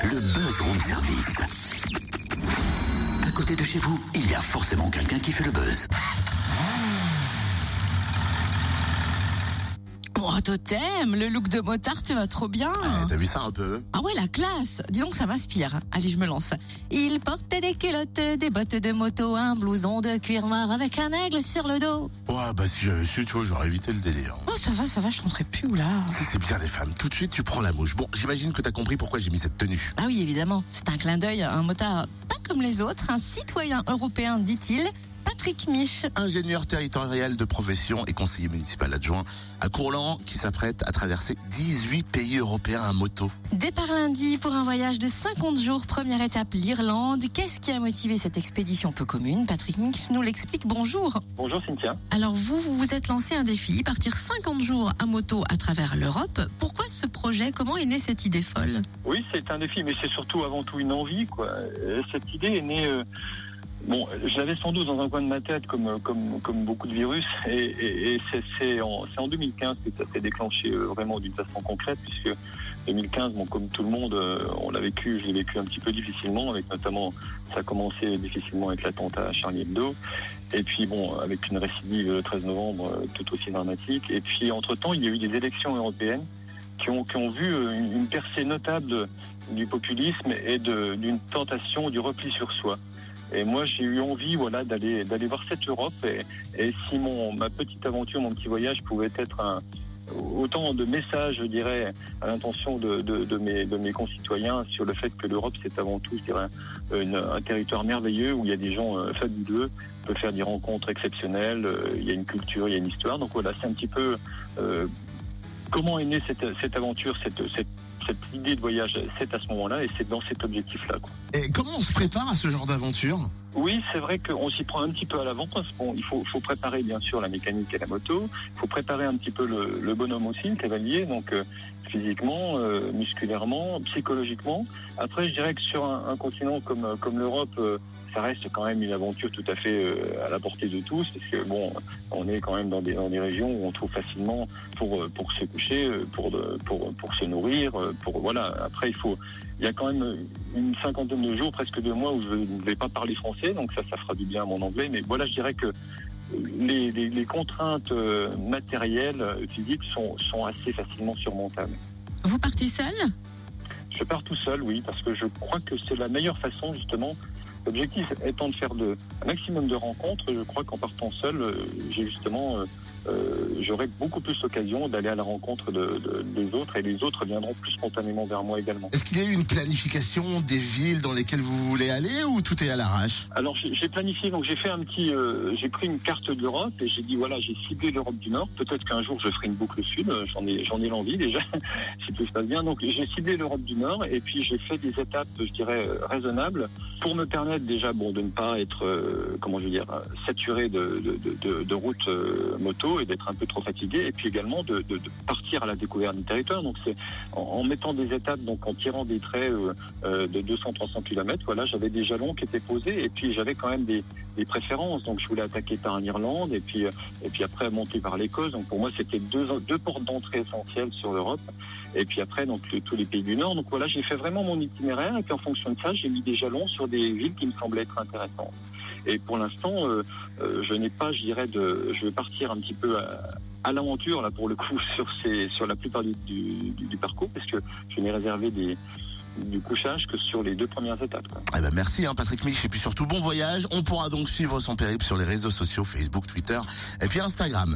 Le Buzz Room Service. À côté de chez vous, il y a forcément quelqu'un qui fait le buzz. Oh, Totem, le look de motard, tu vas trop bien. T'as vu ça un peu? Ah ouais, la classe. Dis donc, ça m'inspire. Allez, je me lance. Il portait des culottes, des bottes de moto, un blouson de cuir noir avec un aigle sur le dos. Ouais, bah si j'avais su, tu vois, j'aurais évité le délire. Oh, ça va, je chanterai plus, oula. Si c'est bien les femmes, tout de suite tu prends la mouche. Bon, j'imagine que t'as compris pourquoi j'ai mis cette tenue. Ah oui, évidemment. C'est un clin d'œil à un motard pas comme les autres, un citoyen européen, dit-il. Patrick Mich. Ingénieur territorial de profession et conseiller municipal adjoint à Courland qui s'apprête à traverser 18 pays européens à moto. Départ lundi pour un voyage de 50 jours. Première étape, l'Irlande. Qu'est-ce qui a motivé cette expédition peu commune? Patrick Mich nous l'explique. Bonjour. Bonjour Cynthia. Alors vous vous êtes lancé un défi, partir 50 jours à moto à travers l'Europe. Pourquoi ce projet? Comment est née cette idée folle? Oui, c'est un défi, mais c'est surtout avant tout une envie, quoi. Cette idée est née... Bon, je l'avais sans doute dans un coin de ma tête, comme beaucoup de virus, et c'est en 2015 que ça s'est déclenché vraiment d'une façon concrète, puisque 2015, bon, comme tout le monde, on l'a vécu, je l'ai vécu un petit peu difficilement, avec notamment, ça a commencé difficilement avec l'attentat à Charlie Hebdo, et puis bon, avec une récidive le 13 novembre tout aussi dramatique, et puis entre-temps, il y a eu des élections européennes qui ont vu une percée notable du populisme et d'une tentation du repli sur soi. Et moi, j'ai eu envie, voilà, d'aller voir cette Europe. Et si ma petite aventure, mon petit voyage pouvait être autant de messages, je dirais, à l'intention de mes concitoyens sur le fait que l'Europe, c'est avant tout, je dirais, un territoire merveilleux où il y a des gens fabuleux, on peut faire des rencontres exceptionnelles, il y a une culture, il y a une histoire. Donc voilà, c'est un petit peu comment est née cette aventure, cette idée de voyage, c'est à ce moment-là et c'est dans cet objectif-là, quoi. Et comment on se prépare à ce genre d'aventure? Oui, c'est vrai qu'on s'y prend un petit peu à l'avance. Bon, il faut préparer bien sûr la mécanique et la moto. Il faut préparer un petit peu le bonhomme aussi, le cavalier, donc physiquement, musculairement, psychologiquement. Après, je dirais que sur un continent comme l'Europe, ça reste quand même une aventure tout à fait à la portée de tous, parce que bon, on est quand même dans des régions où on trouve facilement pour se coucher, pour se nourrir, voilà. Après, il y a quand même une cinquantaine de jours, presque 2 mois où je ne vais pas parler français, donc ça fera du bien à mon anglais. Mais voilà, je dirais que les contraintes matérielles, physiques sont assez facilement surmontables. Vous partez seul? Je pars tout seul, oui, parce que je crois que c'est la meilleure façon, justement. L'objectif étant de faire un maximum de rencontres, je crois qu'en partant seul, j'aurai beaucoup plus l'occasion d'aller à la rencontre des autres, et les autres viendront plus spontanément vers moi également. Est-ce qu'il y a eu une planification des villes dans lesquelles vous voulez aller ou tout est à l'arrache? Alors j'ai planifié, donc j'ai fait j'ai pris une carte de l'Europe et j'ai dit voilà, j'ai ciblé l'Europe du Nord. Peut-être qu'un jour je ferai une boucle sud, j'en ai l'envie déjà, si tout se passe bien. Donc j'ai ciblé l'Europe du Nord et puis j'ai fait des étapes, je dirais, raisonnables pour me permettre déjà de ne pas être, saturé de routes moto et d'être un peu trop fatigué, et puis également de partir à la découverte du territoire. Donc c'est en mettant des étapes, donc en tirant des traits de 200-300 km, voilà, j'avais des jalons qui étaient posés, et puis j'avais quand même des préférences. Donc je voulais attaquer par l'Irlande et puis après monter par l'Écosse. Donc pour moi c'était deux portes d'entrée essentielles sur l'Europe. Et puis après donc tous les pays du Nord. Donc voilà, j'ai fait vraiment mon itinéraire, et puis en fonction de ça, j'ai mis des jalons sur des villes qui me semblaient être intéressantes. Et pour l'instant, je n'ai pas, je vais partir un petit peu à l'aventure là pour le coup sur la plupart du parcours, parce que je n'ai réservé du couchage que sur les 2 premières étapes, quoi. Eh ben merci Patrick Mich, et puis surtout bon voyage. On pourra donc suivre son périple sur les réseaux sociaux, Facebook, Twitter et puis Instagram.